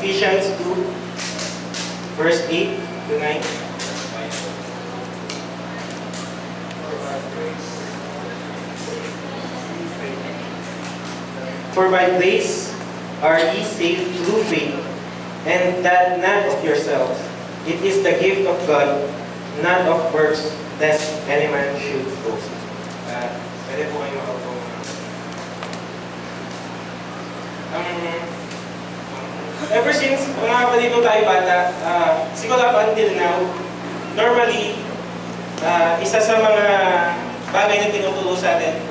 Ephesians 2, verse 8 to 9. For by grace are ye saved through faith, and that not of yourselves. It is the gift of God, not of works, lest any man should boast. Pwede po kayo makaupo. Ever since mga kapatid nung tayo bata, siguro up until now, normally, isa sa mga bagay na tinuturo sa atin,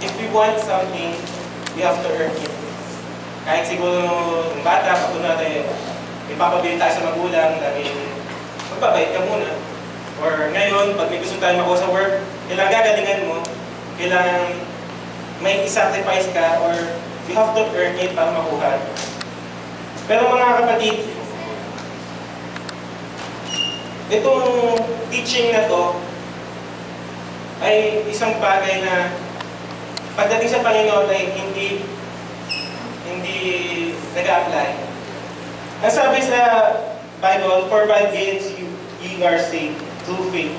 if we want something, we have to earn it. Kahit siguro nung bata, pag natin, ipapabili tayo sa magulang dahil magbabayad ka muna. Or ngayon, pag may gusto tayo makuha sa work, kailangan gagalingan mo, kailangan may i-sacrifice ka, or you have to earn it para makuha. Pero mga kapatid, itong teaching na to ay isang bagay na pagdating sa Panginoon ay hindi nag-a-apply. Ang sabi sa Bible, for by grace ye are saved through faith.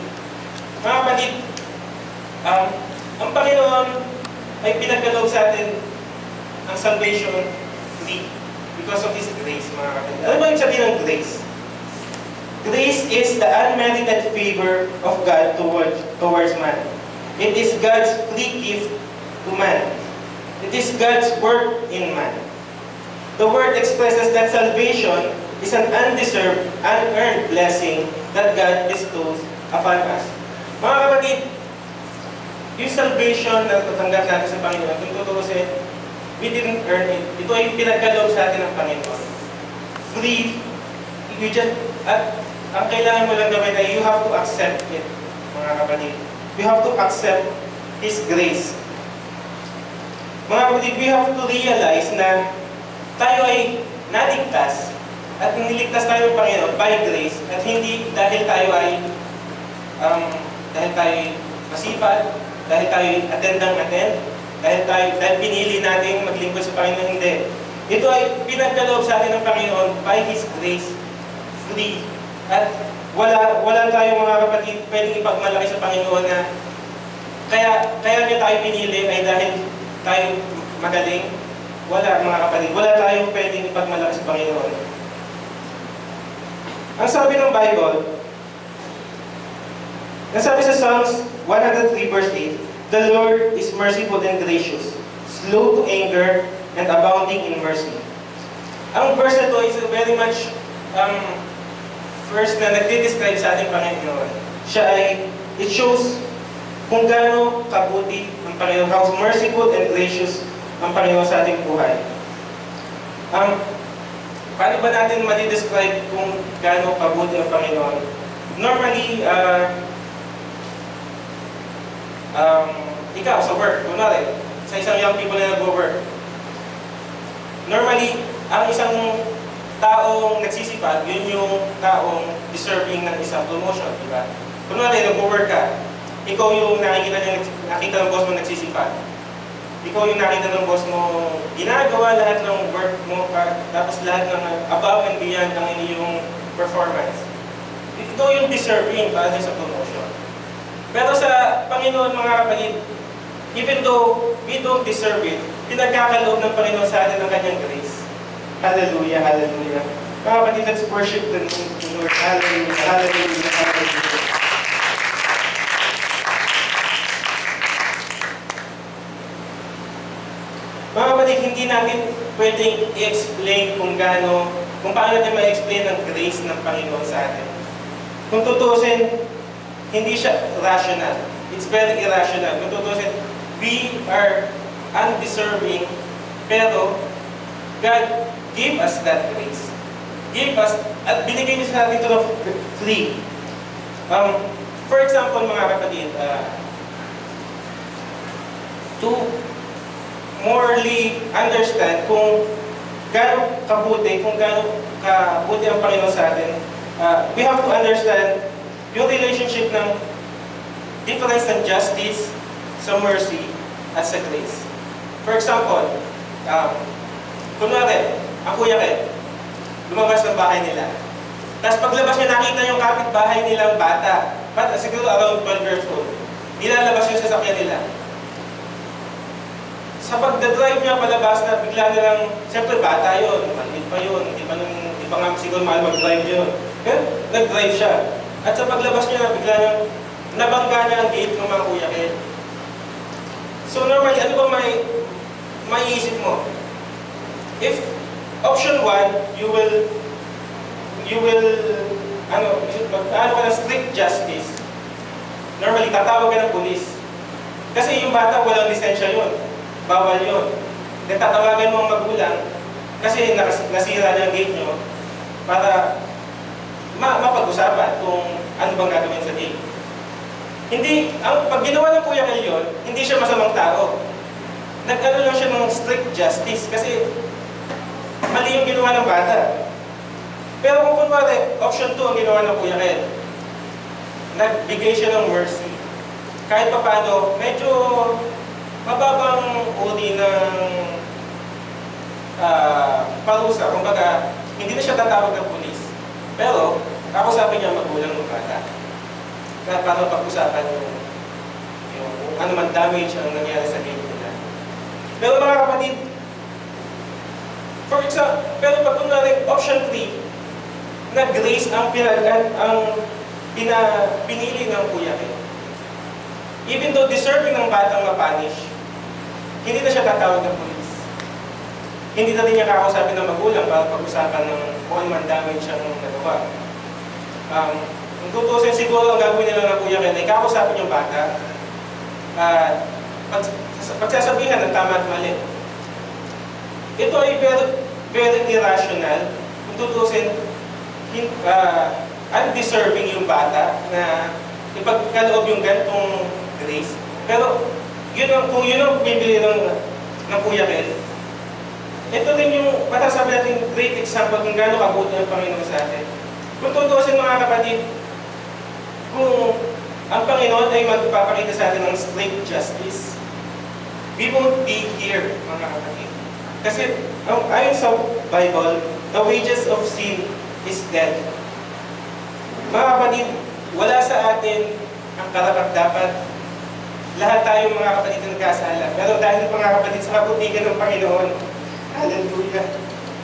Mga kapatid, ang Panginoon ay pinagkaloob sa atin ang salvation free because of His grace, mga kapatid. Ano ba yung sabihin ng grace? Grace is the unmerited favor of God towards man. It is God's free gift to man. It is God's work in man. The word expresses that salvation is an undeserved, unearned blessing that God bestows upon us. Mga kapatid, yung salvation na tatanggap natin sa Panginoon, kung tutuusin, we didn't earn it. Ito ay pinagkaloob sa atin ng Panginoon. Free. Ang kailangan mo lang gawin ay you have to accept it, mga kapatid. You have to accept His grace. Mga kapatid, we have to realize na tayo ay naligtas at niligtas tayo ng Panginoon by grace at hindi dahil tayo ay masipag, dahil tayo attend, dahil pinili natin maglingkod sa Panginoon, hindi. Ito ay pinagkaloob sa atin ng Panginoon by His grace, free. At wala tayong mga kapatid pwedeng ipagmalaki sa Panginoon na kaya niya tayo pinili ay dahil tayo magaling. Wala, mga kapatid. Wala tayong pwedeng ipagmalaki sa Panginoon. Ang sabi ng Bible, nasabi sa Psalms 103 verse 8, the Lord is merciful and gracious, slow to anger, and abounding in mercy. Ang verse na ito is very much verse na nagdi-describe sa ating Panginoon. It shows kung gaano kabuti ang Panginoon, how merciful and gracious ang Panginoon sa ating buhay. Paano ba natin madi-describe kung gaano kabuti ang Panginoon? Normally, ikaw sa work, kunwari, sa isang young people na nag-work, normally, ang isang taong nagsisipag, yun yung taong deserving ng isang promotion, di ba? Kunwari, nag-work ka, ikaw yung nakita ng boss mo nagsisipag. Ikaw yung nakita ng boss mo, ginagawa lahat ng work mo, tapos lahat ng above and beyond ng iyong performance. Ikaw yung deserving para sa promotion. Pero sa Panginoon, mga kapatid, even though we don't deserve it, pinagkakaloob ng Panginoon sa atin ng Kanyang grace. Hallelujah, hallelujah. Mga kapatid, let's worship the Lord. Hallelujah, hallelujah, hallelujah. Mga kapatid, hindi natin pwedeng i-explain kung paano natin ma-explain ang grace ng Panginoon sa atin. Kung tutusin, hindi siya rational. It's very irrational. Kung tutusin, we are undeserving, pero God gave us that grace. Gave us, at binigay niya sa atin ito ng free. For example, mga kapatid, to morally understand kung gaano kabuti ang Panginoon sa atin, we have to understand yung relationship ng difference ng justice sa mercy at sa grace. For example, kunwari, ang kuya Ken, lumabas ng bahay nila. Tapos paglabas niya, nakita yung kapitbahay nilang bata. Siguro around 12 years old. Nilalabas yung sasakyan nila. Sa pagdadrive niya palabas na bigla nilang, siyempre bata yun, maliit pa yun, hindi pa nga siguro mahal mag-drive yun. Pero nag-drive siya. At sa paglabas niya, bigla niyang nabangga niya ang gate ng mga kuya Ken. So normally, ano ba maiisip mo? If option 1, you will ano ka na strict justice. Normally, tatawag ka ng pulis. Kasi yung bata walang lisensya yun. Bawal yun. Tatawagan mo ang magulang kasi nasira niya ang gate nyo para mapag-usapan kung ano bang gagawin sa gate. Pag ginawa ng Kuya Kel yun, hindi siya masamang tao. Nag-ano lang siya ng strict justice kasi mali yung ginawa ng bata. Pero kung kunwari, option 2 ang ginawa ng Kuya Kel, nagbigay siya ng mercy. Kahit pa paano, medyo mababang uri ng parusa. Kumbaga, hindi na siya tatawag ng pulis. Pero, kakusapin niya magulang ng bata. Para pag-usapan yung ano man damage ang nangyari sa gate nila. Pero mga kapatid, for example, pero pag kunwari, option 3, na grace ang pinili ng Kuya Kel. Even though deserving ng batang mapanish, hindi na siya tatawag ng police. Hindi na rin niya kakausapin ng magulang para pag-usapan ng kung man damage siyang nagawa. Kung tutusin siguro ang gagawin nila ng Kuya Kel ay kakausapin yung bata at pagsasabihan ng tama at mali. Ito ay very irrational. Kung tutusin, undeserving yung bata na ipagkaloob yung ganitong grace. Pero kung yun ang bibili ng Kuya Kel, ito rin yung matasabi natin great example kung gaano kabuti ang Panginoon sa atin. Kung tutusin mga kapatid, kung ang Panginoon ay magpapakita sa atin ng strict justice, we won't be here mga kapatid. Kasi ayon sa Bible, the wages of sin is death. Mga kapatid, wala sa atin ang karapat-dapat. Lahat tayo mga kapatid na nagkasala. Pero dahil mga kapatid sa kabutihan ng Panginoon, hallelujah.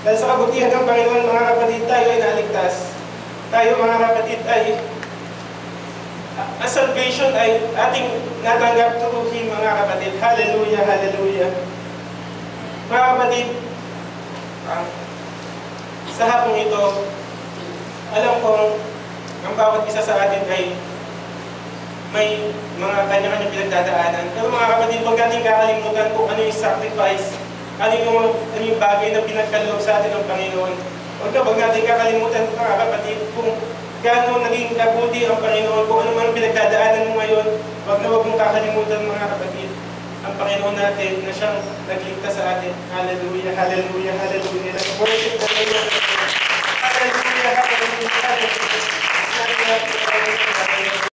Dahil sa kabutihan ng Panginoon, mga kapatid, tayo ay naligtas. Tayo mga kapatid ay, ang salvation ay ating natanggap through Him mga kapatid. Hallelujah, hallelujah. Mga kapatid, sa hapong ito, alam kong ang bawat isa sa atin ay may mga kanya-kanya pinagdadaanan. Pero mga kapatid, huwag natin kakalimutan kung ano yung sacrifice, ano yung bagay na pinagkaloob sa atin ng Panginoon. Huwag natin kakalimutan mga kapatid kung gaano naging kabuti ang Panginoon, kung ano man pinagdadaanan mo ngayon. Huwag mong kakalimutan mga kapatid ang Panginoon natin na siyang nagligtas sa atin. Hallelujah, hallelujah, hallelujah. Worship the Lord. Hallelujah, hallelujah, hallelujah.